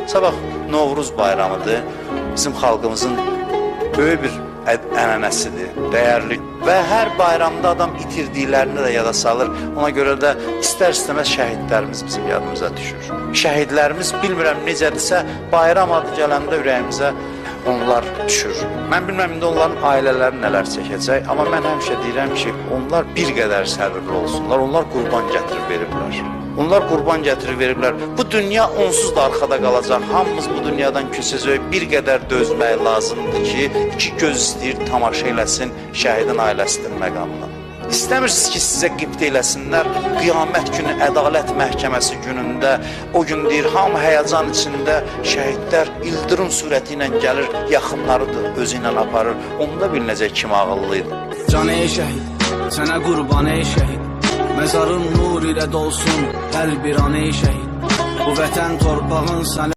Sabah Novruz bayramıdır. Bizim xalqımızın böyük bir ənənəsidir, dəyərli və hər bayramda adam itirdiklərini də yada salır. Ona görə də istər-istəməz şəhidlərimiz bizim yadımıza düşür. Şəhidlərimiz bilmirəm necədirsə, bayram adı gələndə ürəyimizə onlar düşür. Mən bilməm indi onların ailələri nələr çəkəcək, amma mən həmişə deyirəm ki, onlar bir qədər səbirli olsunlar, onlar qurban gətirib veriblər. Onlar qurban gətirib veriblər. Bu dünya onsuz da arxada qalacaq. Hamımız bu dünyadan köçəcək. Bir qədər dözmək lazımdır ki, iki göz istəyir tamaşa eləsin şəhidin ailəsinin məqamına. İstəmirsiniz ki, sizə qibt eləsinlər. Qiyamət günü, ədalət məhkəməsi günündə, o gün deyir, hamı həyəcan içində, şəhidlər ildırım sürəti ilə gəlir, yaxınlarıdır, özü ilə aparır. Onda bilinəcək kim ağıllıydı. Can ey şəhid, sənə qurban ey şəhid. Məzarın nur ilə dolsun hər bir an ey şəhid. Bu vətən torpağın sənə